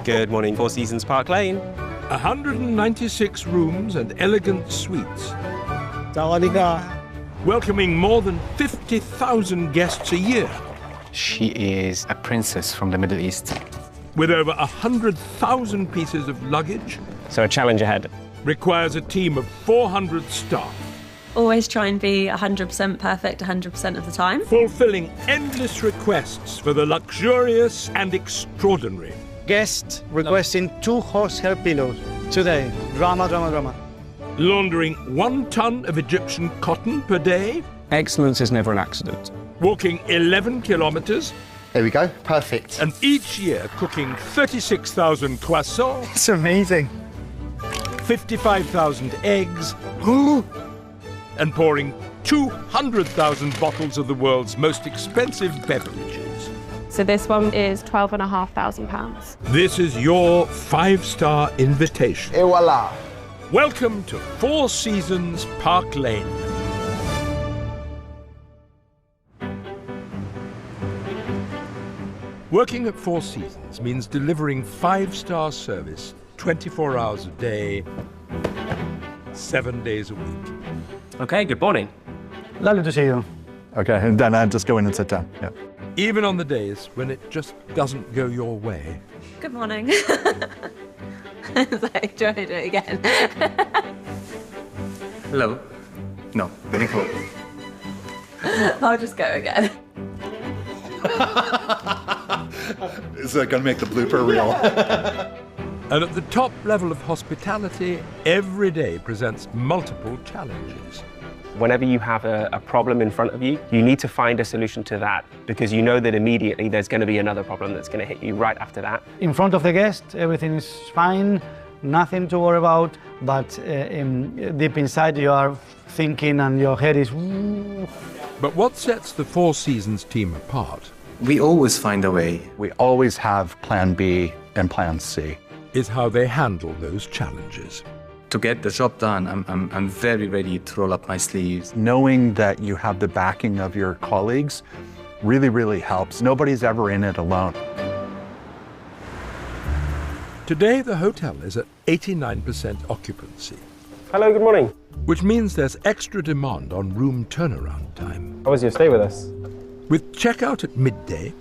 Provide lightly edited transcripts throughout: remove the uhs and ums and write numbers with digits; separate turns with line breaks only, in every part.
Good morning, Four Seasons Park Lane.
196 rooms and elegant suites,
Sawadika.
welcoming more than 50,000 guests a year,
She is a princess from the Middle East.
with over 100,000 pieces of luggage,
So a challenge ahead.
requires a team of 400 staff,
Always try and be 100% perfect 100% of the time.
fulfilling endless requests for the luxurious and extraordinary.
Guest requesting 2 horsehair pillows today. Drama, drama, drama.
Laundering 1 ton of Egyptian cotton per day,
Excellence is never an accident.
walking 11 kilometers,
There we go, perfect.
and each year cooking 36,000 croissants,
It's amazing.
55,000 eggs, and pouring 200,000 bottles of the world's most expensive beverages.
So this one is £12,500.
This is your 5-star invitation.
Et voila.
Welcome to Four Seasons Park Lane. Working at Four Seasons means delivering 5-star service 24 hours a day, 7 days a week.
Okay, good morning.
Lovely to see you.
Okay, and then I just go in and sit down. Yeah.
Even on the days when it just doesn't go your way.
Good morning. It's like, do you want to do it again?
Hello. No, very cool.
I'll just go again.
Is that going to make the blooper reel?
And at the top level of hospitality, every day presents multiple challenges.
Whenever you have a problem in front of you, you need to find a solution to that because you know that immediately there's going to be another problem that's going to hit you right after that.
In front of the guest, everything is fine, nothing to worry about, but deep inside you are thinking and your head is...
But what sets the Four Seasons team apart
We always find a way.
We always have plan B and plan C.
is how they handle those challenges.
To get the job done, I'm very ready to roll up my sleeves.
Knowing that you have the backing of your colleagues really, really helps. Nobody's ever in it alone.
Today, the hotel is at 89% occupancy,
Hello, good morning.
which means there's extra demand on room turnaround time.
How was your stay with us?
With checkout at midday,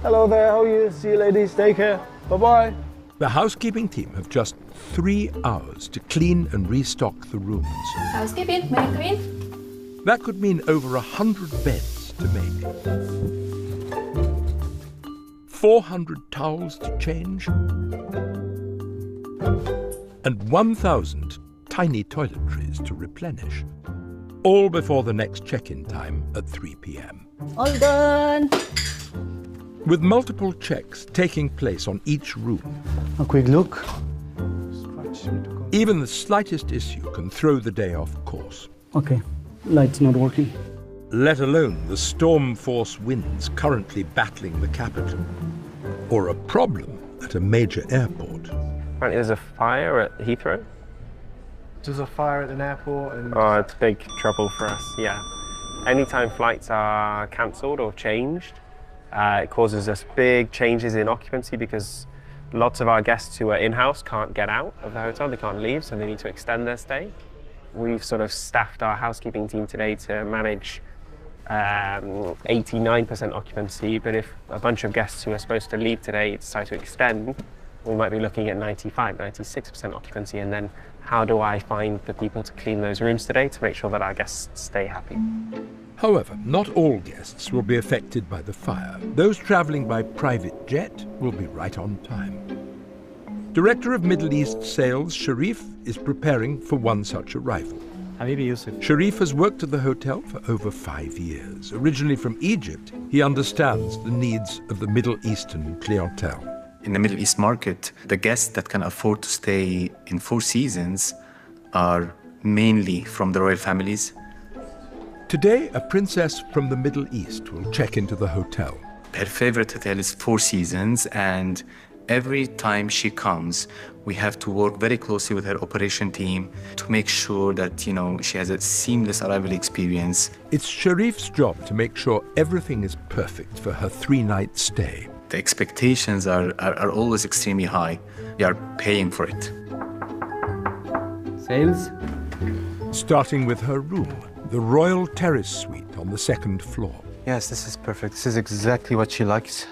Hello there, how are you? See you ladies, take care. Bye-bye.
the housekeeping team have just 3 hours to clean and restock the rooms.
Housekeeping, may I come in?
That could mean over 100 beds to make, 400 towels to change, and 1,000 tiny toiletries to replenish, all before the next check-in time at 3 p.m.
All done.
With multiple checks taking place on each room,
A quick look.
even the slightest issue can throw the day off course,
Okay, light's not working.
let alone the storm force winds currently battling the capital, or a problem at a major airport.
Apparently there's a fire at Heathrow.
There's a fire at an airport and...
Oh, it's big trouble for us, yeah. Anytime flights are cancelled or changed, it causes us big changes in occupancy because lots of our guests who are in-house can't get out of the hotel, they can't leave, so they need to extend their stay. We've sort of staffed our housekeeping team today to manage 89% occupancy, but if a bunch of guests who are supposed to leave today decide to extend, we might be looking at 95, 96% occupancy, and then how do I find the people to clean those rooms today to make sure that our guests stay happy?
However, not all guests will be affected by the fire. Those travelling by private jet will be right on time. Director of Middle East Sales, Sharif, is preparing for one such arrival.
Habibi Yusuf.
Sharif has worked at the hotel for over 5 years. Originally from Egypt, he understands the needs of the Middle Eastern clientele.
In the Middle East market, the guests that can afford to stay in Four Seasons are mainly from the royal families.
Today, a princess from the Middle East will check into the hotel.
Her favorite hotel is Four Seasons, and every time she comes, we have to work very closely with her operation team to make sure that, she has a seamless arrival experience.
It's Sharif's job to make sure everything is perfect for her 3-night stay.
The expectations are always extremely high. We are paying for it.
Sales?
Starting with her room, the Royal Terrace Suite on the second floor.
Yes, this is perfect. This is exactly what she likes.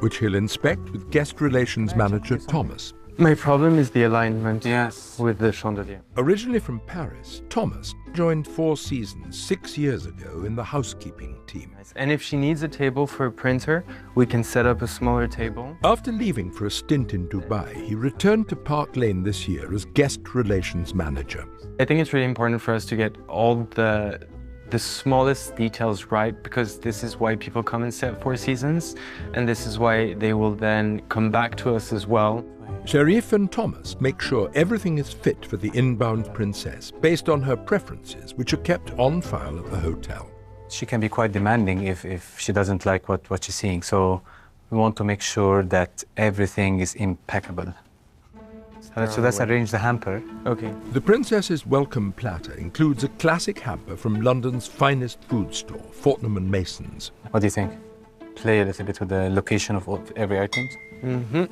Which he'll inspect with guest relations manager Thomas.
My problem is the alignment
Yes.
with the chandelier.
Originally from Paris, Thomas joined Four Seasons 6 years ago in the housekeeping team.
And if she needs a table for a printer, we can set up a smaller table.
After leaving for a stint in Dubai, he returned to Park Lane this year as guest relations manager.
I think it's really important for us to get all the smallest details right, because this is why people come and stay at Four Seasons, and this is why they will then come back to us as well.
Sharif and Thomas make sure everything is fit for the inbound princess based on her preferences, which are kept on file at the hotel.
She can be quite demanding if she doesn't like what she's seeing, so we want to make sure that everything is impeccable. So let's arrange the hamper.
Okay.
The princess's welcome platter includes a classic hamper from London's finest food store, Fortnum & Mason's.
What do you think? Play a little bit with the location of every item?
Mm-hmm.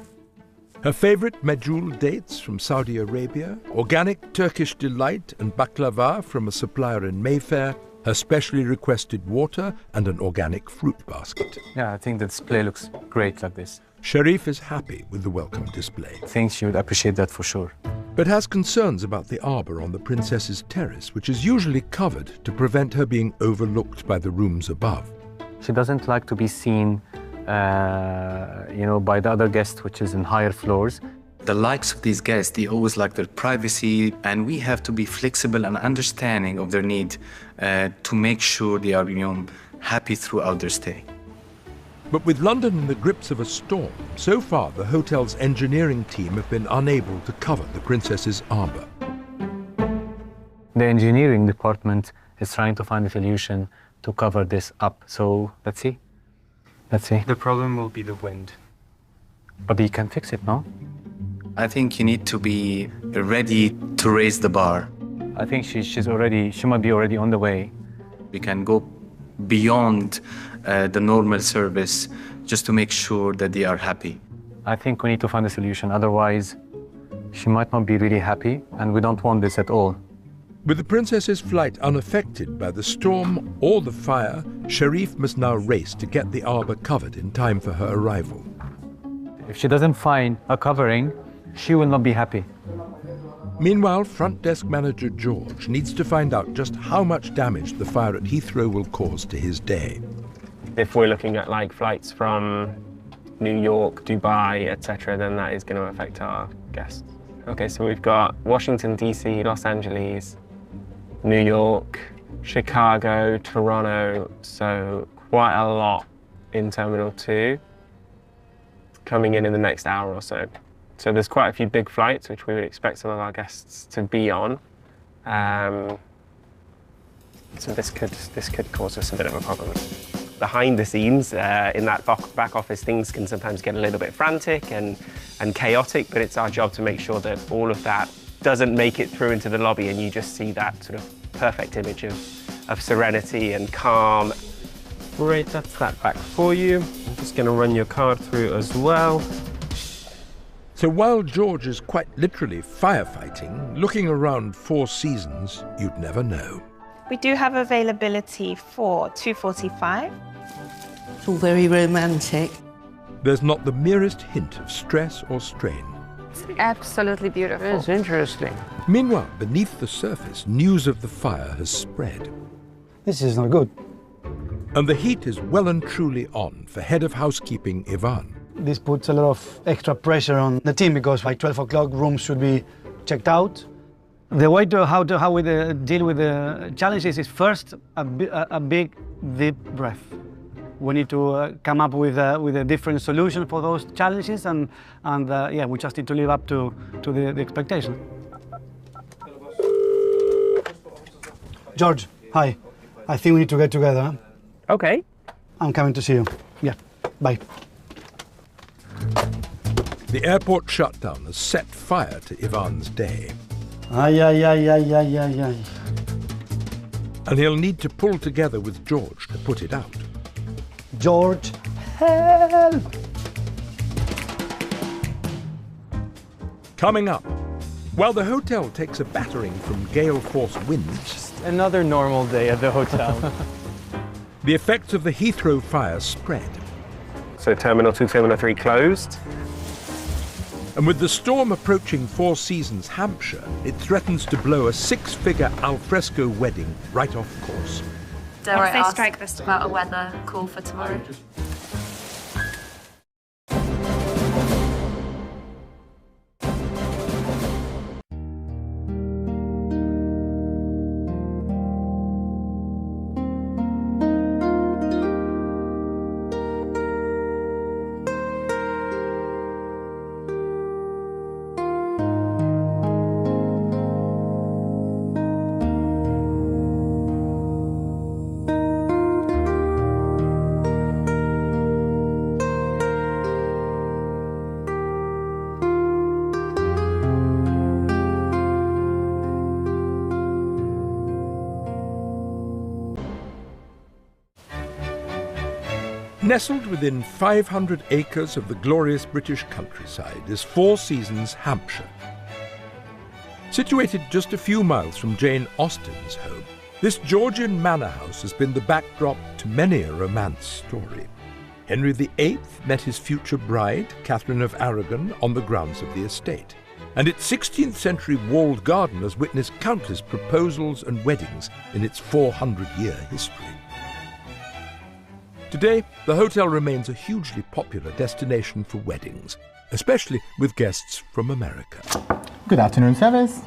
Her favorite medjool dates from Saudi Arabia, organic Turkish delight and baklava from a supplier in Mayfair, her specially requested water and an organic fruit basket.
Yeah, I think the display looks great like this.
Sharif is happy with the welcome display.
I think she would appreciate that for sure.
But has concerns about the arbor on the princess's terrace, which is usually covered to prevent her being overlooked by the rooms above.
She doesn't like to be seen, by the other guests, which is in higher floors.
The likes of these guests, they always like their privacy, and we have to be flexible and understanding of their need to make sure they are, happy throughout their stay.
But with London in the grips of a storm, so far the hotel's engineering team have been unable to cover the princess's arbor.
The engineering department is trying to find a solution to cover this up. So let's see.
The problem will be the wind.
But you can fix it, no?
I think you need to be ready to raise the bar.
I think she might be already on the way.
We can go beyond the normal service just to make sure that they are happy.
I think we need to find a solution, otherwise she might not be really happy, and we don't want this at all.
With the princess's flight unaffected by the storm or the fire, Sharif must now race to get the arbor covered in time for her arrival.
If she doesn't find a covering, she will not be happy.
Meanwhile, front desk manager George needs to find out just how much damage the fire at Heathrow will cause to his day.
If we're looking at flights from New York, Dubai, etc., then that is going to affect our guests. Okay, so we've got Washington, DC, Los Angeles, New York, Chicago, Toronto, so quite a lot in Terminal 2 coming in the next hour or so. So there's quite a few big flights which we would expect some of our guests to be on. So this could cause us a bit of a problem. Behind the scenes, in that back office, things can sometimes get a little bit frantic and chaotic, but it's our job to make sure that all of that doesn't make it through into the lobby and you just see that sort of perfect image of serenity and calm. Great, that's that back for you. I'm just going to run your card through as well.
So while George is quite literally firefighting, looking around Four Seasons, you'd never know.
We do have availability for 2:45.
It's all very romantic.
There's not the merest hint of stress or strain.
It's absolutely beautiful.
It's interesting.
Meanwhile, beneath the surface, news of the fire has spread.
This is not good.
And the heat is well and truly on for head of housekeeping Ivan.
This puts a lot of extra pressure on the team because by 12 o'clock rooms should be checked out. The way to how we deal with the challenges is first a big deep breath. We need to come up with a different solution for those challenges, and we just need to live up to the expectation. George, hi. I think we need to get together.
Okay.
I'm coming to see you. Yeah. Bye.
The airport shutdown has set fire to Ivan's day.
Ay.
And he'll need to pull together with George to put it out.
George, help!
Coming up, while the hotel takes a battering from gale-force winds,
Another normal day at the hotel.
the effects of the Heathrow fire spread.
So Terminal 2, Terminal 3 closed.
And with the storm approaching Four Seasons Hampshire, it threatens to blow a six-figure alfresco wedding right off course.
Dare I ask strike this about a weather call for tomorrow?
Nestled within 500 acres of the glorious British countryside is Four Seasons Hampshire. Situated just a few miles from Jane Austen's home, this Georgian manor house has been the backdrop to many a romance story. Henry VIII met his future bride, Catherine of Aragon, on the grounds of the estate, and its 16th century walled garden has witnessed countless proposals and weddings in its 400-year history. Today, the hotel remains a hugely popular destination for weddings, especially with guests from America.
Good afternoon, service.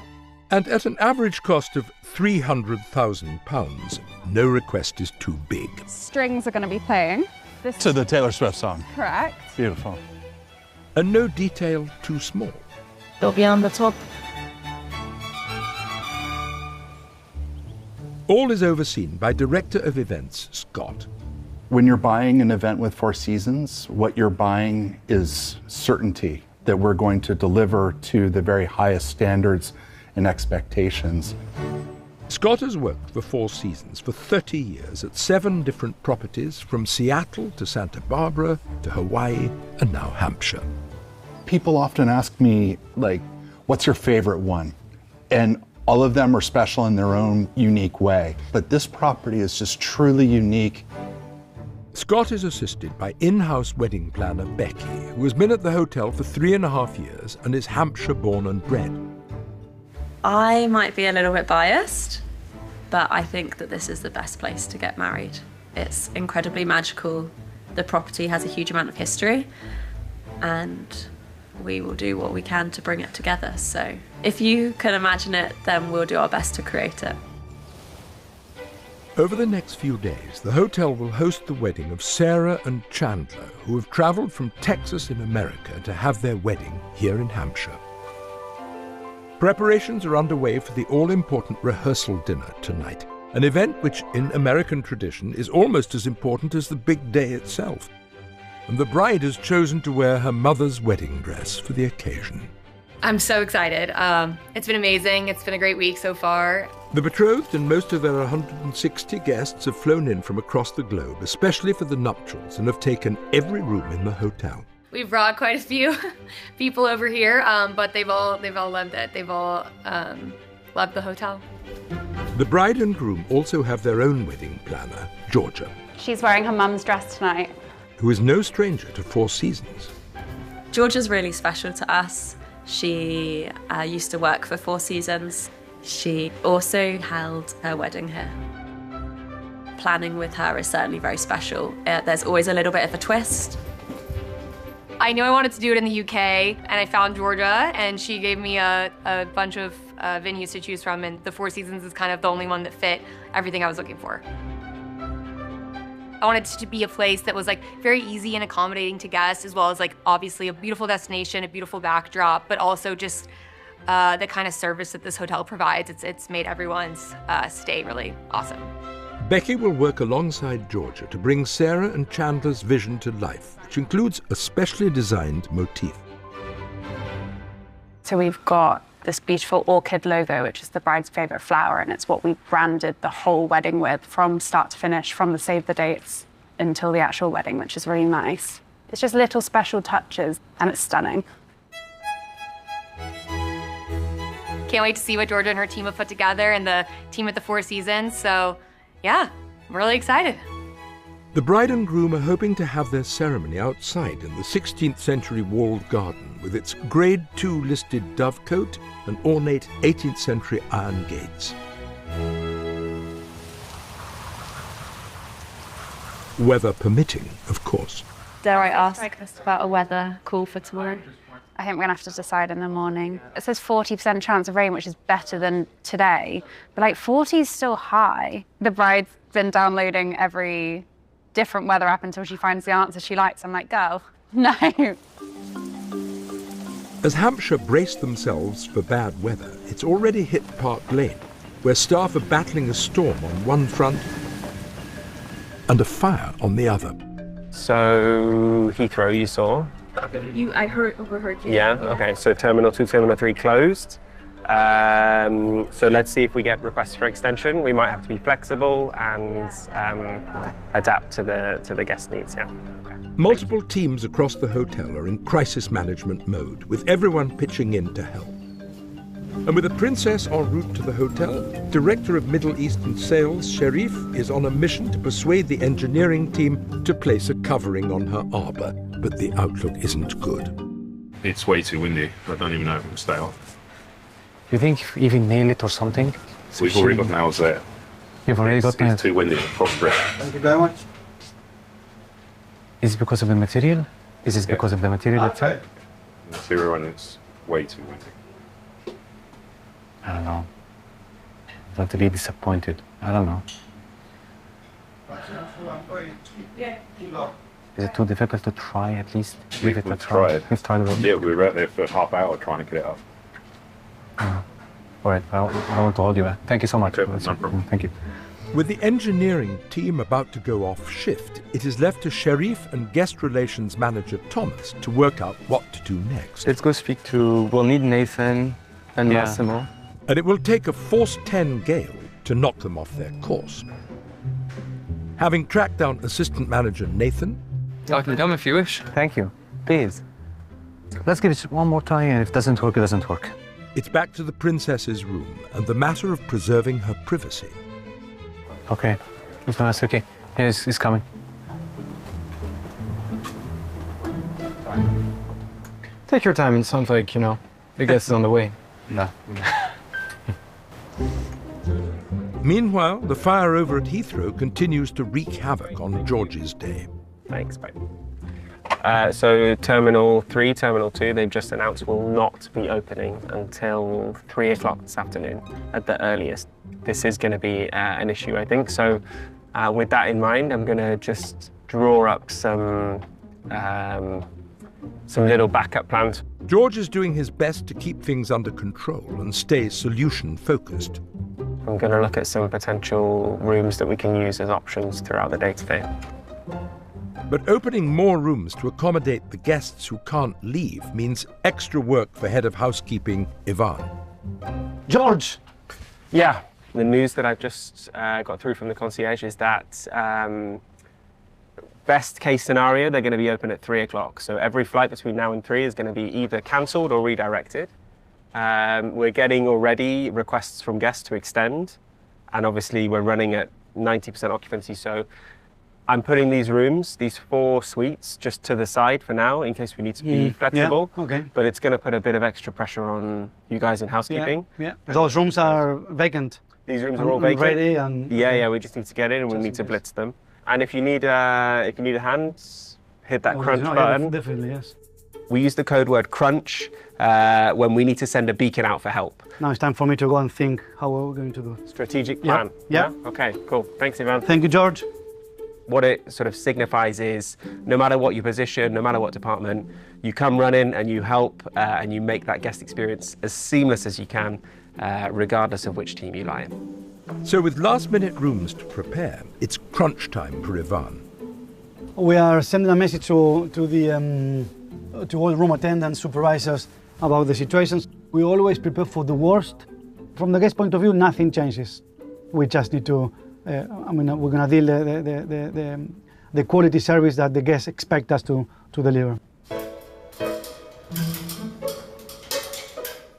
And at an average cost of £300,000, no request is too big.
Strings are going to be playing. This
To the Taylor Swift song.
Correct.
Beautiful.
And no detail too small.
They'll be on the top.
All is overseen by Director of Events, Scott.
When you're buying an event with Four Seasons, what you're buying is certainty that we're going to deliver to the very highest standards and expectations.
Scott has worked for Four Seasons for 30 years at 7 different properties, from Seattle to Santa Barbara to Hawaii and now Hampshire.
People often ask me, like, what's your favorite one? And all of them are special in their own unique way. But this property is just truly unique.
Scott is assisted by in-house wedding planner Becky, who has been at the hotel for 3.5 years and is Hampshire born and bred.
I might be a little bit biased, but I think that this is the best place to get married. It's incredibly magical. The property has a huge amount of history, and we will do what we can to bring it together. So if you can imagine it, then we'll do our best to create it.
Over the next few days, the hotel will host the wedding of Sarah and Chandler, who have travelled from Texas in America to have their wedding here in Hampshire. Preparations are underway for the all-important rehearsal dinner tonight, an event which, in American tradition, is almost as important as the big day itself. And the bride has chosen to wear her mother's wedding dress for the occasion.
I'm so excited. It's been amazing. It's been a great week so far.
The betrothed and most of their 160 guests have flown in from across the globe, especially for the nuptials, and have taken every room in the hotel.
We've brought quite a few people over here, but they've all loved it. They've all loved the hotel.
The bride and groom also have their own wedding planner, Georgia,
She's wearing her mum's dress tonight.
who is no stranger to Four Seasons.
Georgia's really special to us. She used to work for Four Seasons. She also held her wedding here. Planning with her is certainly very special. There's always a little bit of a twist.
I knew I wanted to do it in the UK, and I found Georgia, and she gave me a bunch of venues to choose from, and the Four Seasons is kind of the only one that fit everything I was looking for. I wanted it to be a place that was like very easy and accommodating to guests, as well as like obviously a beautiful destination, a beautiful backdrop, but also just the kind of service that this hotel provides. It's made everyone's stay really awesome.
Becky will work alongside Georgia to bring Sarah and Chandler's vision to life, which includes a specially designed motif.
So we've got this beautiful orchid logo, which is the bride's favourite flower, and it's what we branded the whole wedding with from start to finish, from the save the dates until the actual wedding, which is really nice. It's just little special touches, and it's stunning.
Can't wait to see what Georgia and her team have put together and the team at the Four Seasons. So yeah, I'm really excited.
The bride and groom are hoping to have their ceremony outside in the 16th century walled garden with its Grade II listed dovecote and ornate 18th century iron gates. Weather permitting, of course.
Dare I ask about a weather call for tomorrow?
I think we're gonna have to decide in the morning. It says 40% chance of rain, which is better than today, but like 40 is still high. The bride's been downloading every different weather app until she finds the answer she likes. I'm like, girl, no.
As Hampshire brace themselves for bad weather, it's already hit Park Lane, where staff are battling a storm on one front and a fire on the other.
So Heathrow, you saw?
I overheard you.
Yeah, okay, so Terminal 2, Terminal 3 closed. So let's see if we get requests for extension. We might have to be flexible and adapt to the guest needs, yeah.
Multiple teams across the hotel are in crisis management mode, with everyone pitching in to help. And with the Princess en route to the hotel, Director of Middle Eastern Sales, Sharif, is on a mission to persuade the engineering team to place a covering on her arbour, but the outlook isn't good.
It's way too windy. I don't even know if it will stay off.
You think even nail it or something?
We've already got nails there.
You've already got nails?
It's too windy.
Thank you very much.
Is it because of the material? Is it because of the material itself?
The material, and it's way too windy.
I don't know. I'm really disappointed. I don't know. Is it too difficult to try at least?
We've tried.
We've tried.
Yeah, we were out there for half hour trying to get it up.
All right, well, I want to hold you. Thank you so much.
Okay, no problem.
Thank you.
With the engineering team about to go off shift, it is left to Sharif and guest relations manager Thomas to work out what to do next.
Let's go speak to, we'll need Nathan and Massimo.
And it will take a force 10 gale to knock them off their course. Having tracked down assistant manager Nathan...
I can come if you wish.
Thank you. Please. Let's give it one more try, and if it doesn't work, it doesn't work.
It's back to the princess's room and the matter of preserving her privacy.
Okay. It's okay. Yes, he's coming.
Take your time. It sounds like, you know, the guest is on the way.
No.
Meanwhile, the fire over at Heathrow continues to wreak havoc on George's day.
Thanks, bye. So Terminal 3, Terminal 2, they've just announced will not be opening until 3 o'clock this afternoon at the earliest. This is going to be an issue, I think. So with that in mind, I'm going to just draw up some little backup plans.
George is doing his best to keep things under control and stay solution-focused.
I'm going to look at some potential rooms that we can use as options throughout the day today.
But opening more rooms to accommodate the guests who can't leave means extra work for head of housekeeping, Ivan.
George!
Yeah, the news that I've just got through from the concierge is that best case scenario, they're going to be open at 3 o'clock. So every flight between now and 3 is going to be either cancelled or redirected. We're getting already requests from guests to extend, and obviously we're running at 90% occupancy. So I'm putting these rooms, these 4 suites, just to the side for now in case we need to be flexible.
Yeah, okay.
But it's going to put a bit of extra pressure on you guys in housekeeping.
Yeah. Those rooms are vacant.
These rooms are all vacant.
Ready and
yeah, we just need to get in and we need to blitz them. And if you need a hand, hit that crunch button.
Definitely, yes.
We use the code word crunch when we need to send a beacon out for help.
Now it's time for me to go and think how we're going to do.
Strategic plan.
Yeah.
Okay, cool. Thanks, Ivan.
Thank you, George.
What it sort of signifies is no matter what your position, no matter what department, you come running and you help and you make that guest experience as seamless as you can, regardless of which team you lie in.
So with last-minute rooms to prepare, it's crunch time for Ivan.
We are sending a message to all room attendants, supervisors about the situations. We always prepare for the worst. From the guest point of view, nothing changes. We just need to, we're going to deal the quality service that the guests expect us to deliver.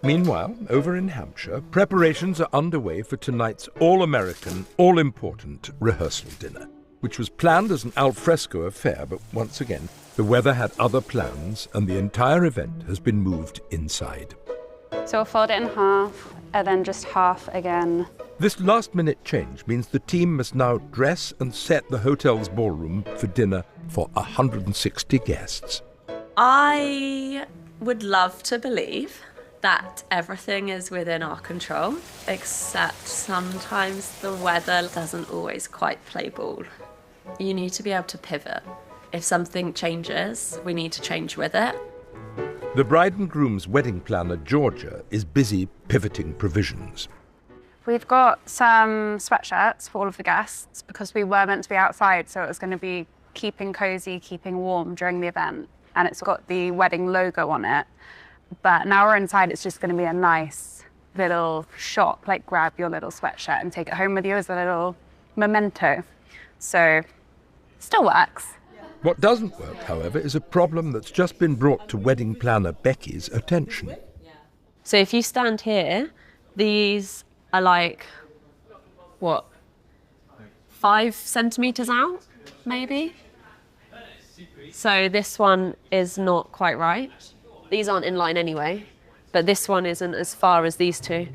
Meanwhile, over in Hampshire, preparations are underway for tonight's all-American, all-important rehearsal dinner, which was planned as an alfresco affair, but once again, the weather had other plans and the entire event has been moved inside.
So we'll fold it in half and then just half again.
This last-minute change means the team must now dress and set the hotel's ballroom for dinner for 160 guests.
I would love to believe that everything is within our control, except sometimes the weather doesn't always quite play ball. You need to be able to pivot. If something changes, we need to change with it.
The bride and groom's wedding planner, Georgia, is busy pivoting provisions.
We've got some sweatshirts for all of the guests because we were meant to be outside, so it was going to be keeping cozy, keeping warm during the event. And it's got the wedding logo on it. But now we're inside, it's just going to be a nice little shop, like grab your little sweatshirt and take it home with you as a little memento. So, still works.
What doesn't work, however, is a problem that's just been brought to wedding planner Becky's attention.
So if you stand here, these are like, what, 5 centimetres out, maybe? So this one is not quite right. These aren't in line anyway, but this one isn't as far as these two.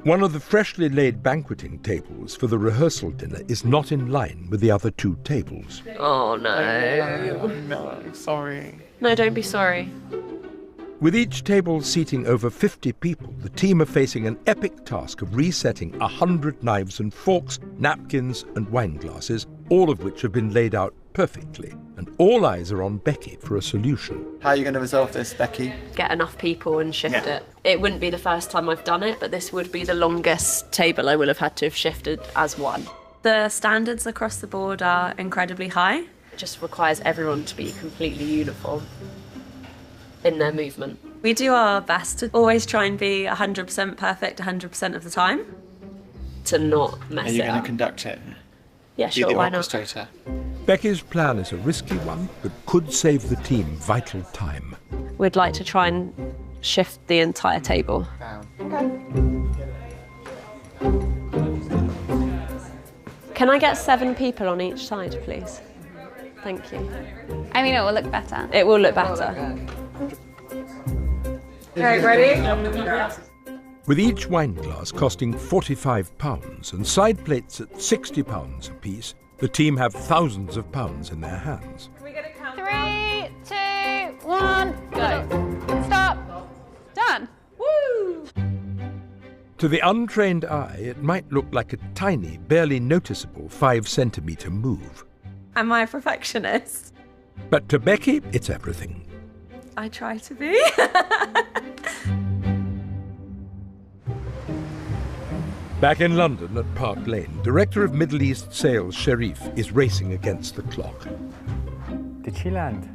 One of the freshly laid banqueting tables for the rehearsal dinner is not in line with the other 2 tables.
Oh, no.
No, sorry.
No, don't be sorry.
With each table seating over 50 people, the team are facing an epic task of resetting 100 knives and forks, napkins and wine glasses, all of which have been laid out perfectly. And all eyes are on Becky for a solution.
How are you going to resolve this, Becky?
Get enough people and shift it. It wouldn't be the first time I've done it, but this would be the longest table I will have had to have shifted as one. The standards across the board are incredibly high. It just requires everyone to be completely uniform in their movement. We do our best to always try and be 100% perfect 100% of the time, to not mess it up.
Are you going to conduct it?
Yeah, sure, why not?
Becky's plan is a risky one, but could save the team vital time.
We'd like to try and shift the entire table. Can I get 7 people on each side, please? Thank you.
I mean, it will look better.
It will look better.
Okay, ready?
With each wine glass costing £45 and side plates at £60 apiece, the team have thousands of pounds in their hands.
3, 2, 1, go. Stop. Done. Woo!
To the untrained eye, it might look like a tiny, barely noticeable 5-centimetre move.
Am I a perfectionist?
But to Becky, it's everything.
I try to be.
Back in London at Park Lane, Director of Middle East Sales Sharif is racing against the clock.
Did she land?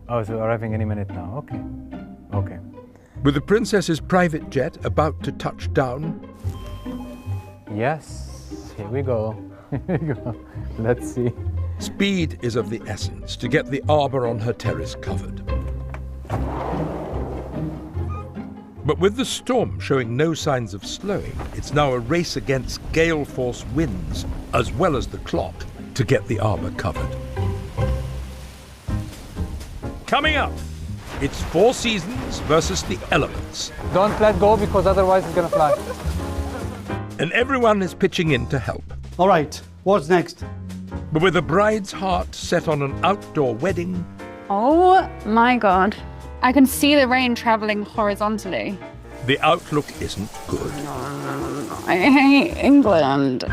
Oh, so arriving any minute now. Okay. Okay.
With the Princess's private jet about to touch down...
Yes, here we go. Here we go. Let's see.
Speed is of the essence to get the arbour on her terrace covered. But with the storm showing no signs of slowing, it's now a race against gale force winds, as well as the clock, to get the arbour covered. Coming up, it's Four Seasons versus the elements.
Don't let go because otherwise it's gonna fly.
And everyone is pitching in to help.
All right, what's next?
But with a bride's heart set on an outdoor wedding...
Oh my God. I can see the rain travelling horizontally.
The outlook isn't good.
I hate England.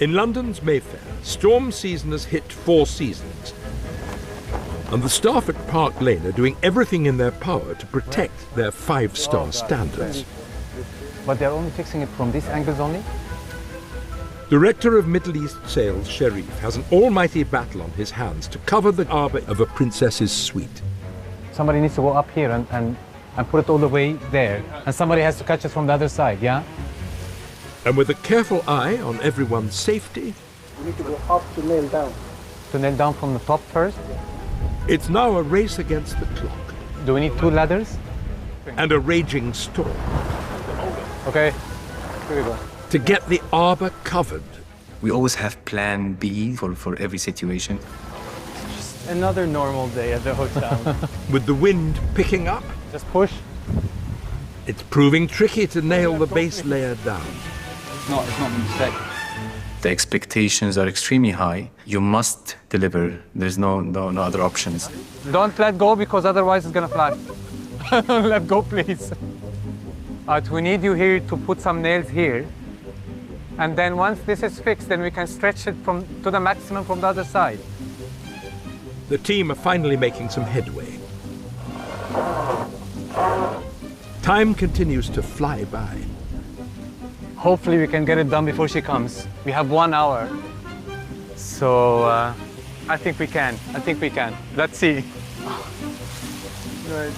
In London's Mayfair, storm season has hit Four Seasons. And the staff at Park Lane are doing everything in their power to protect their 5-star standards.
But they're only fixing it from these angles only?
Director of Middle East Sales Sharif has an almighty battle on his hands to cover the arbour of a princess's suite.
Somebody needs to go up here and put it all the way there. And somebody has to catch it from the other side, yeah?
And with a careful eye on everyone's safety...
You need to go up to nail down.
To nail down from the top first?
It's now a race against the clock.
Do we need 2 ladders?
And a raging storm.
Okay, here we go.
To get the arbor covered.
We always have plan B for every situation.
Another normal day at the hotel.
With the wind picking up.
Just push.
It's proving tricky to nail the base layer down.
It's not a mistake.
The expectations are extremely high. You must deliver. There's no other options.
Don't let go because otherwise it's gonna fly. Let go, please. We need you here to put some nails here. And then once this is fixed, then we can stretch it to the maximum from the other side.
The team are finally making some headway. Time continues to fly by.
Hopefully we can get it done before she comes. We have 1 hour. So I think we can. Let's see.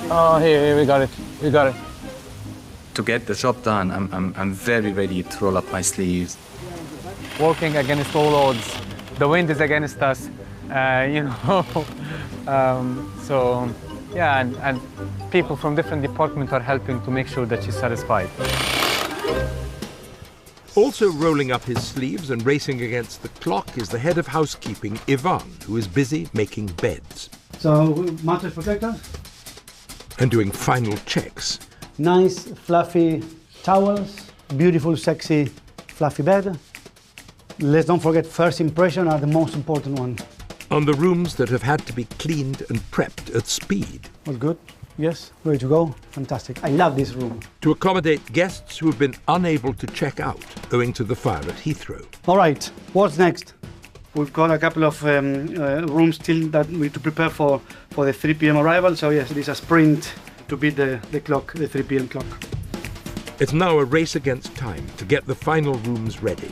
Oh, here we got it. We got it.
To get the job done, I'm very ready to roll up my sleeves.
Working against all odds. The wind is against us, you know. So, yeah, and people from different departments are helping to make sure that she's satisfied.
Also rolling up his sleeves and racing against the clock is the head of housekeeping, Ivan, who is busy making beds.
So, mattress protector.
And doing final checks.
Nice, fluffy towels, beautiful, sexy, fluffy bed. Let's don't forget, first impression are the most important one.
On the rooms that have had to be cleaned and prepped at speed.
All good? Yes, ready to go? Fantastic. I love this room.
To accommodate guests who have been unable to check out owing to the fire at Heathrow.
All right, what's next? We've got a couple of rooms still that we need to prepare for the 3 p.m. arrival. So yes, it is a sprint to beat the clock, the 3 p.m. clock.
It's now a race against time to get the final rooms ready.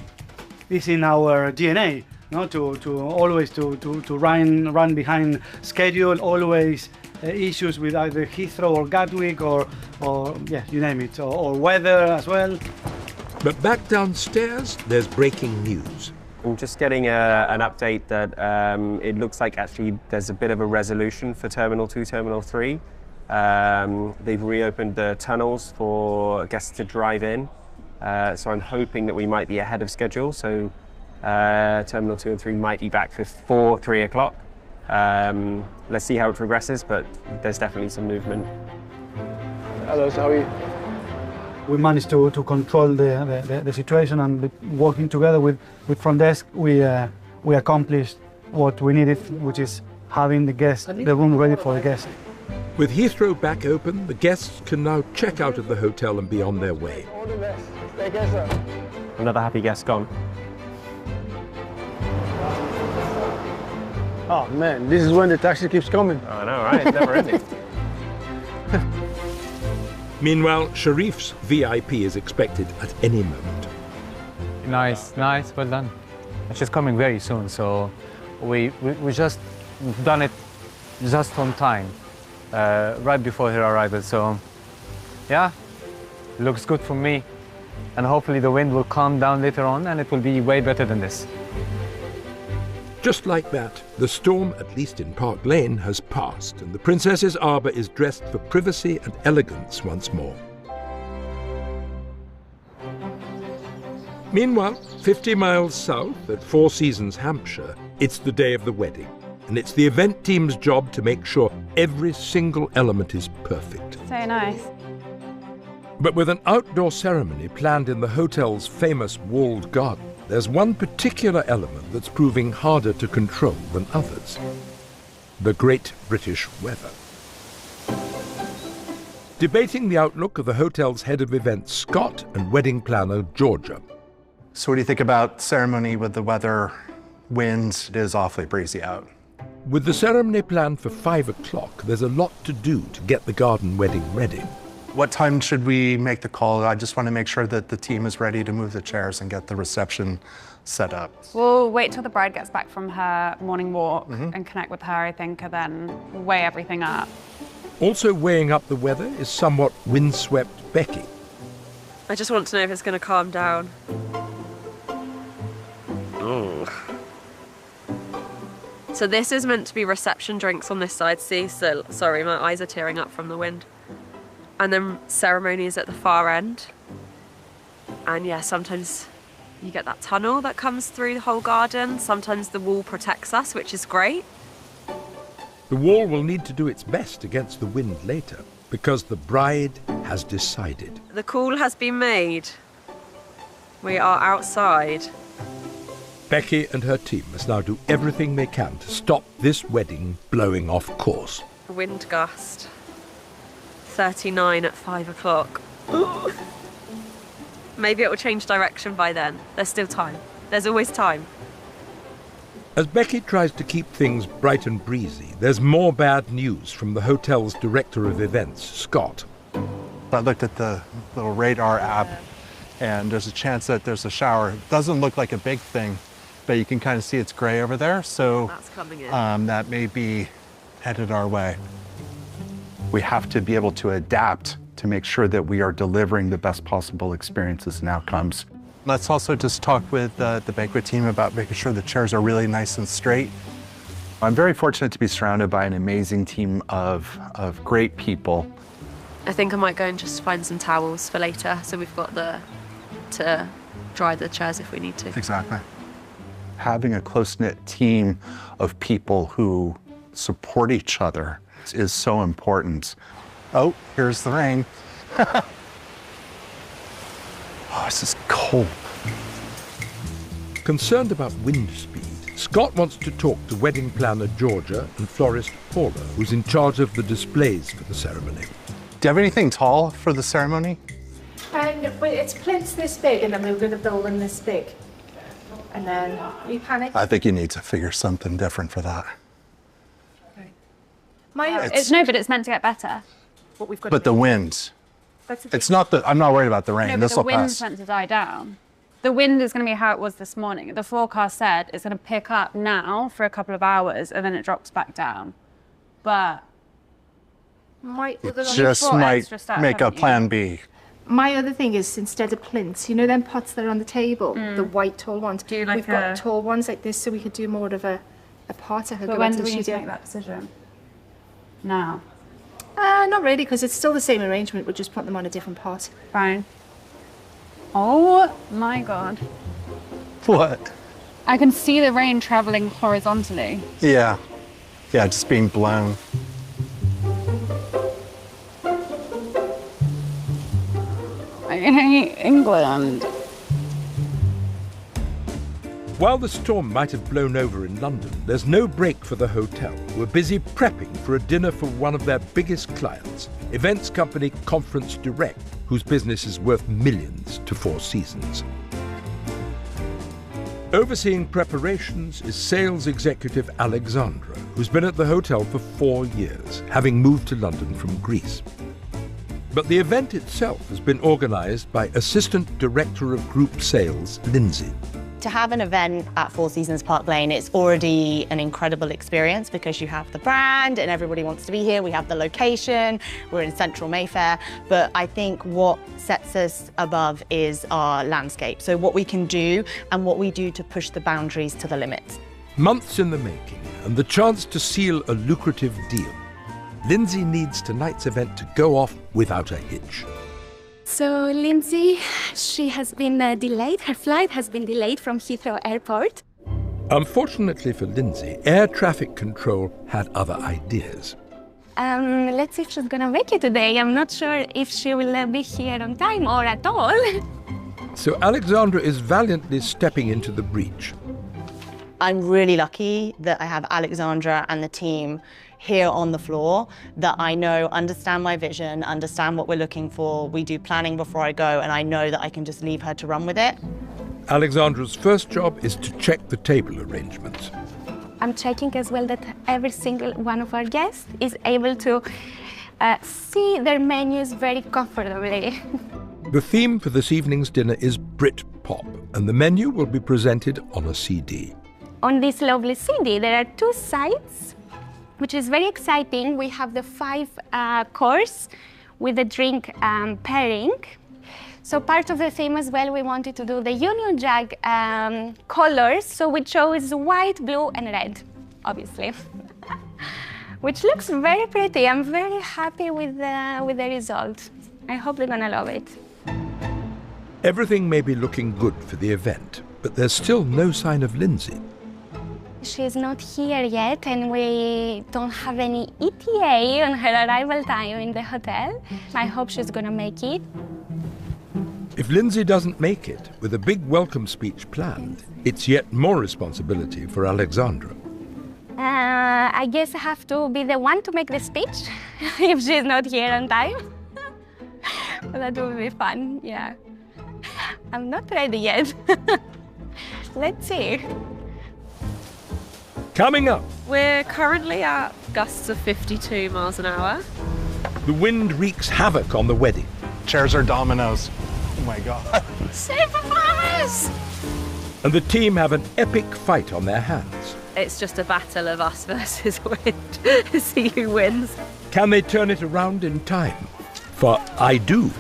It's in our DNA, no? To always to run behind schedule, always issues with either Heathrow or Gatwick or yeah, you name it, or weather as well.
But back downstairs, there's breaking news.
I'm just getting an update that it looks like actually there's a bit of a resolution for Terminal 2, Terminal 3. They've reopened the tunnels for guests to drive in. So I'm hoping that we might be ahead of schedule. So Terminal 2 and 3 might be back for 3 o'clock. Let's see how it progresses, but there's definitely some movement.
Hello, so how are you? We managed to control the situation, and working together with front desk, we accomplished what we needed, which is having the room ready for the guests.
With Heathrow back open, the guests can now check out of the hotel and be on their way.
All the best. Take care, sir.
Another happy guest gone.
Oh man, this is when the taxi keeps coming.
I know, right? It's never ending.
Meanwhile, Sharif's VIP is expected at any moment.
Nice, well done. She's coming very soon, so we just done it just on time, right before her arrival. So, yeah, looks good for me. And hopefully the wind will calm down later on and it will be way better than this.
Just like that, the storm, at least in Park Lane, has passed, and the Princess's Arbor is dressed for privacy and elegance once more. Meanwhile, 50 miles south at Four Seasons, Hampshire, it's the day of the wedding, and it's the event team's job to make sure every single element is perfect.
So nice.
But with an outdoor ceremony planned in the hotel's famous walled garden, there's one particular element that's proving harder to control than others: the Great British Weather. Debating the outlook of the hotel's head of events, Scott, and wedding planner, Georgia.
So what do you think about ceremony with the weather, winds? It is awfully breezy out.
With the ceremony planned for 5 o'clock, there's a lot to do to get the garden wedding ready.
What time should we make the call? I just want to make sure that the team is ready to move the chairs and get the reception set up.
We'll wait till the bride gets back from her morning walk and connect with her, I think, and then weigh everything up.
Also weighing up the weather is somewhat windswept Becky.
I just want to know if it's going to calm down. So this is meant to be reception drinks on this side, see? So, sorry, my eyes are tearing up from the wind. And then ceremony is at the far end. And yeah, sometimes you get that tunnel that comes through the whole garden. Sometimes the wall protects us, which is great.
The wall will need to do its best against the wind later, because the bride has decided.
The call has been made. We are outside.
Becky and her team must now do everything they can to stop this wedding blowing off course.
Wind gust. 39 at 5 o'clock. Maybe it will change direction by then. There's still time. There's always time.
As Becky tries to keep things bright and breezy, there's more bad news from the hotel's director of events, Scott.
I looked at the little radar app, and there's a chance that there's a shower. It doesn't look like a big thing, but you can kind of see it's gray over there, so
that's coming in.
That may be headed our way. We have to be able to adapt to make sure that we are delivering the best possible experiences and outcomes. Let's also just talk with the banquet team about making sure the chairs are really nice and straight. I'm very fortunate to be surrounded by an amazing team of great people.
I think I might go and just find some towels for later, so we've got to dry the chairs if we need to.
Exactly. Having a close-knit team of people who support each other is so important. Oh, here's the rain. Oh, this is cold.
Concerned about wind speed, Scott wants to talk to wedding planner Georgia and florist Paula, who's in charge of the displays for the ceremony.
Do you have anything tall for the ceremony?
But it's plinths this big, and then we're going to build them this big. And then we panic.
I think you need to figure something different for that.
But it's meant to get better.
What we've got.
But the wind. It's not the. I'm not worried about the rain.
No,
This
but
will
the wind's
pass.
meant to die down. The wind is going to be how it was this morning. The forecast said it's going to pick up now for a couple of hours and then it drops back down. But
Just might make a plan B.
My other thing is, instead of plinths, you know them pots that are on the table, the white tall ones. We've got tall ones like this, so we could do more of a pot.
But when do we need to make that decision? Now?
Not really, because it's still the same arrangement. We'll just put them on a different pot.
Fine. Oh my God.
What?
I can see the rain traveling horizontally.
Yeah. Yeah, just being blown.
I hate England.
While the storm might have blown over in London, there's no break for the hotel, who are busy prepping for a dinner for one of their biggest clients, events company Conference Direct, whose business is worth millions to Four Seasons. Overseeing preparations is sales executive Alexandra, who's been at the hotel for 4 years, having moved to London from Greece. But the event itself has been organised by Assistant Director of Group Sales, Lindsay.
To have an event at Four Seasons Park Lane, it's already an incredible experience because you have the brand and everybody wants to be here. We have the location, we're in central Mayfair, but I think what sets us above is our landscape. So what we can do and what we do to push the boundaries to the limits.
Months in the making and the chance to seal a lucrative deal. Lindsay needs tonight's event to go off without a hitch.
So Lindsay, she has been delayed. Her flight has been delayed from Heathrow Airport.
Unfortunately for Lindsay, air traffic control had other ideas.
Let's see if she's gonna make it today. I'm not sure if she will be here on time or at all.
So Alexandra is valiantly stepping into the breach.
I'm really lucky that I have Alexandra and the team here on the floor that I know understand my vision, understand what we're looking for. We do planning before I go, and I know that I can just leave her to run with it.
Alexandra's first job is to check the table arrangements.
I'm checking as well that every single one of our guests is able to see their menus very comfortably.
The theme for this evening's dinner is Britpop, and the menu will be presented on a CD.
On this lovely CD, there are 2 sides, which is very exciting. We have the 5 course with the drink pairing. So part of the theme as well, we wanted to do the Union Jack colors. So we chose white, blue, and red obviously, which looks very pretty. I'm very happy with the result. I hope they're gonna love it.
Everything may be looking good for the event, but there's still no sign of Lindsay.
She's not here yet, and we don't have any ETA on her arrival time in the hotel. I hope she's gonna make it.
If Lindsay doesn't make it, with a big welcome speech planned, it's yet more responsibility for Alexandra.
I guess I have to be the one to make the speech if she's not here on time. That would be fun, yeah. I'm not ready yet. Let's see.
Coming up,
We're currently at gusts of 52 miles an hour.
the wind wreaks havoc on the wedding.
Chairs are dominoes. Oh my God.
Save us!
And the team have an epic fight on their hands.
It's just a battle of us versus wind. See who wins.
Can they turn it around in time? For I do.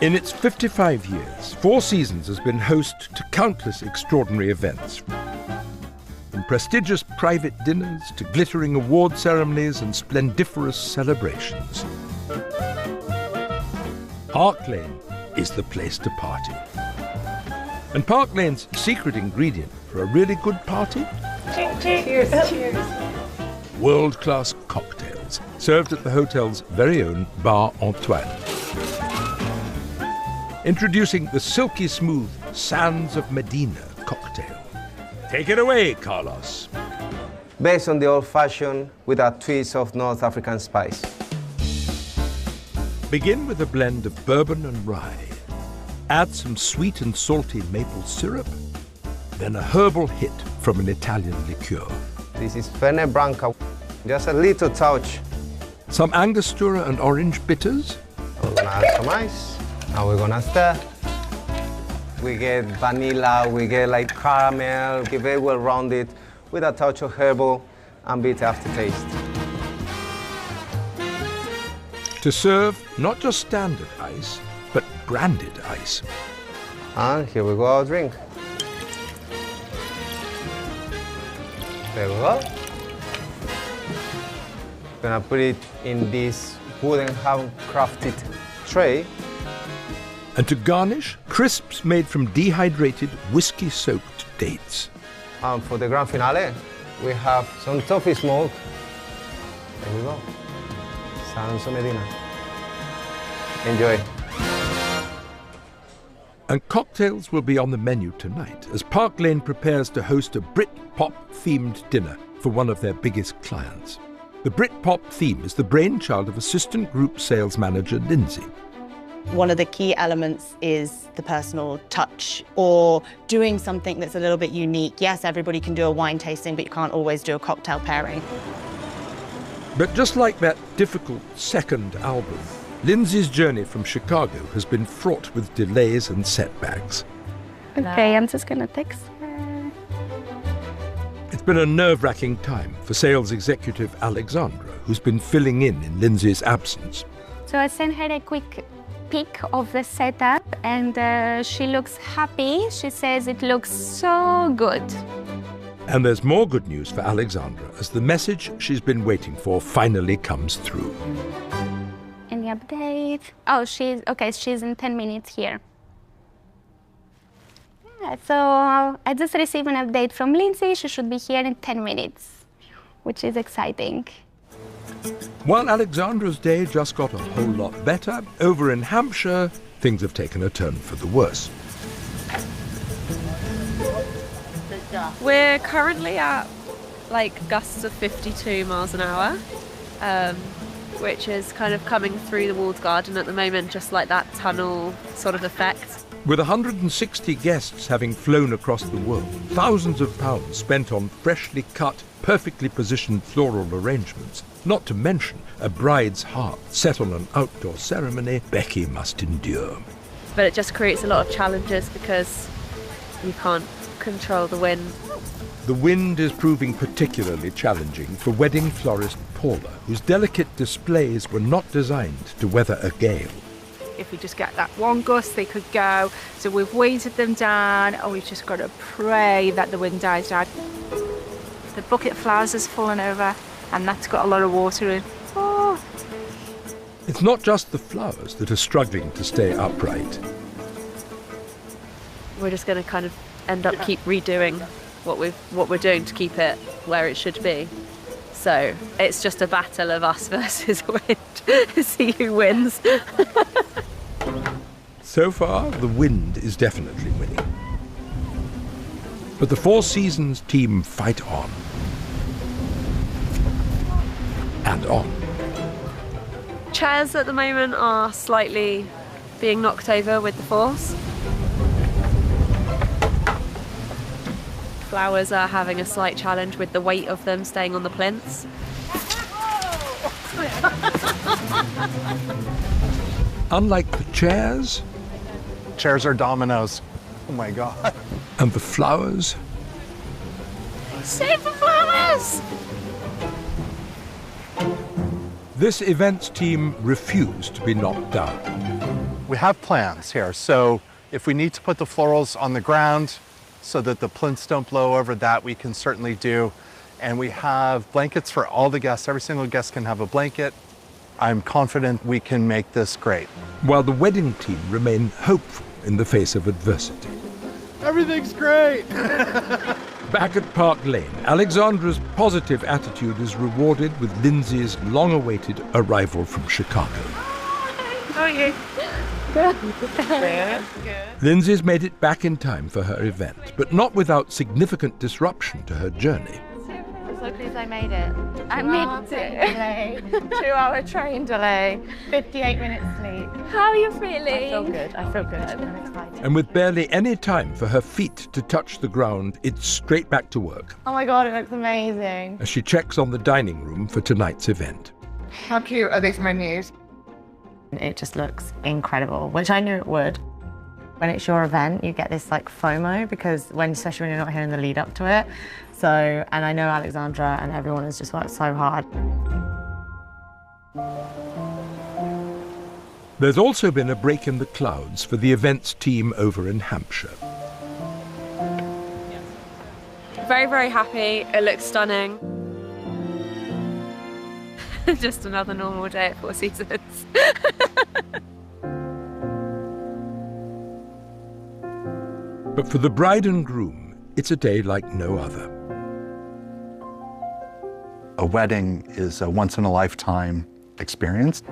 In its 55 years, Four Seasons has been host to countless extraordinary events. From prestigious private dinners to glittering award ceremonies and splendiferous celebrations. Park Lane is the place to party. And Park Lane's secret ingredient for a really good party?
Cheers. Cheers.
World-class cocktails, served at the hotel's very own Bar Antoine. Introducing the silky smooth Sands of Medina cocktail. Take it away, Carlos.
Based on the old-fashioned with a twist of North African spice.
Begin with a blend of bourbon and rye. Add some sweet and salty maple syrup, then a herbal hit from an Italian liqueur.
This is Fernet Branca, just a little touch.
Some Angostura and orange bitters.
We're gonna add some ice. Now we're gonna stir. We get vanilla, we get like caramel, get very well rounded with a touch of herbal and bitter aftertaste.
To serve not just standard ice, but branded ice.
And here we go, our drink. There we go. Gonna put it in this wooden handcrafted tray.
And to garnish, crisps made from dehydrated, whiskey-soaked dates.
And for the grand finale, we have some toffee smoke. There we go. Sands of Medina. Enjoy.
And cocktails will be on the menu tonight as Park Lane prepares to host a Britpop-themed dinner for one of their biggest clients. The Britpop theme is the brainchild of assistant group sales manager Lindsay.
One of the key elements is the personal touch or doing something that's a little bit unique. Yes, everybody can do a wine tasting, but you can't always do a cocktail pairing.
But just like that difficult second album, Lindsay's journey from Chicago has been fraught with delays and setbacks.
Okay, I'm just gonna text her.
It's been a nerve-wracking time for sales executive Alexandra, who's been filling in Lindsay's absence.
So I sent her a quick pic of the setup and she looks happy. She says it looks so good.
And there's more good news for Alexandra as the message she's been waiting for finally comes through.
Any update? Oh, she's in 10 minutes here. Yeah, so I just received an update from Lindsay. She should be here in 10 minutes, which is exciting.
While Alexandra's day just got a whole lot better, over in Hampshire, things have taken a turn for the worse.
We're currently at like gusts of 52 miles an hour, which is kind of coming through the walled garden at the moment, just like that tunnel sort of effect.
With 160 guests having flown across the world, thousands of pounds spent on freshly cut, perfectly positioned floral arrangements, not to mention a bride's heart set on an outdoor ceremony Becky must endure.
But it just creates a lot of challenges because you can't control the wind.
The wind is proving particularly challenging for wedding florist Paula, whose delicate displays were not designed to weather a gale.
If we just get that one gust, they could go. So we've weighted them down, and we've just got to pray that the wind dies down. The bucket of flowers has fallen over, and that's got a lot of water in. Oh.
It's not just the flowers that are struggling to stay upright.
We're just going to kind of end up keep redoing what we're doing to keep it where it should be. So it's just a battle of us versus wind. See who wins.
So far, the wind is definitely winning. But the Four Seasons team fight on. And on.
Chairs at the moment are slightly being knocked over with the force. Flowers are having a slight challenge with the weight of them staying on the plinths.
Unlike the chairs...
Chairs are dominoes. Oh my God.
And the flowers...
Save the flowers!
This events team refused to be knocked down.
We have plans here, so if we need to put the florals on the ground so that the plinths don't blow over, that we can certainly do. And we have blankets for all the guests. Every single guest can have a blanket. I'm confident we can make this great.
While the wedding team remain hopeful in the face of adversity.
Everything's great!
Back at Park Lane, Alexandra's positive attitude is rewarded with Lindsay's long-awaited arrival from Chicago.
How are you? Good.
Lindsay's made it back in time for her event, but not without significant disruption to her journey.
I'm so pleased I made it.
I made it.
2-hour train delay. 58 minutes sleep.
How are you feeling?
I feel good. I feel good. I'm excited.
And with barely any time for her feet to touch the ground, it's straight back to work.
Oh my God, it looks amazing.
As she checks on the dining room for tonight's event.
How cute are these menus?
It just looks incredible, which I knew it would. When it's your event, you get this like FOMO because especially when you're not here in the lead up to it. So, and I know Alexandra and everyone has just worked so hard.
There's also been a break in the clouds for the events team over in Hampshire.
Very, very happy. It looks stunning. Just another normal day at Four Seasons.
But for the bride and groom, it's a day like no other.
A wedding is a once-in-a-lifetime experience.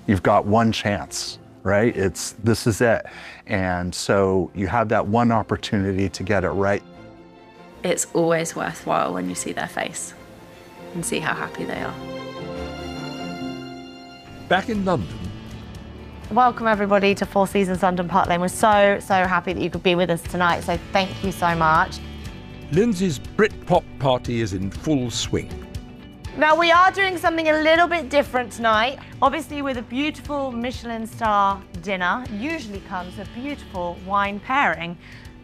You've got one chance, right? This is it. And so you have that one opportunity to get it right.
It's always worthwhile when you see their face and see how happy they are.
Back in London.
Welcome everybody to Four Seasons London Park Lane. We're so happy that you could be with us tonight, so thank you so much.
Lindsay's Britpop party is in full swing.
Now we are doing something a little bit different tonight. Obviously with a beautiful Michelin star dinner, usually comes a beautiful wine pairing.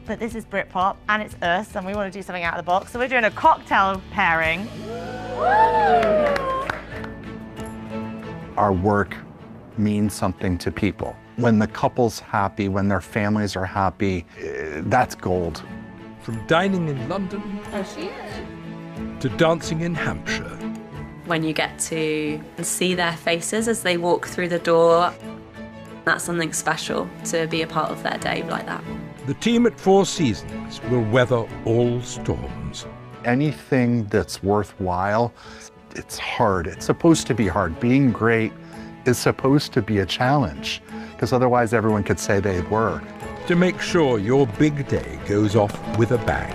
But this is Britpop and it's us and we want to do something out of the box. So we're doing a cocktail pairing.
Our work means something to people. When the couple's happy, when their families are happy, that's gold.
From dining in London to dancing in Hampshire.
When you get to see their faces as they walk through the door, that's something special to be a part of their day like that.
The team at Four Seasons will weather all storms.
Anything that's worthwhile, it's hard. It's supposed to be hard. Being great is supposed to be a challenge, because otherwise everyone could say they were.
To make sure your big day goes off with a bang.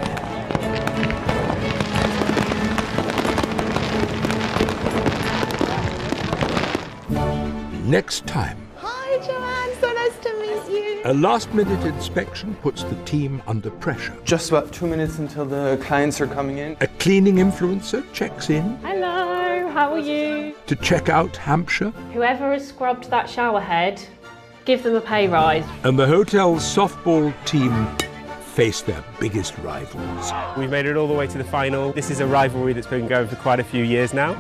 Next time.
Hi Joanne, so nice to meet you.
A last-minute inspection puts the team under pressure.
Just about 2 minutes until the clients are coming in.
A cleaning influencer checks in.
Hello, how are you?
To check out Hampshire.
Whoever has scrubbed that shower head, give them a pay rise.
And the hotel's softball team face their biggest rivals.
We've made it all the way to the final. This is a rivalry that's been going for quite a few years now.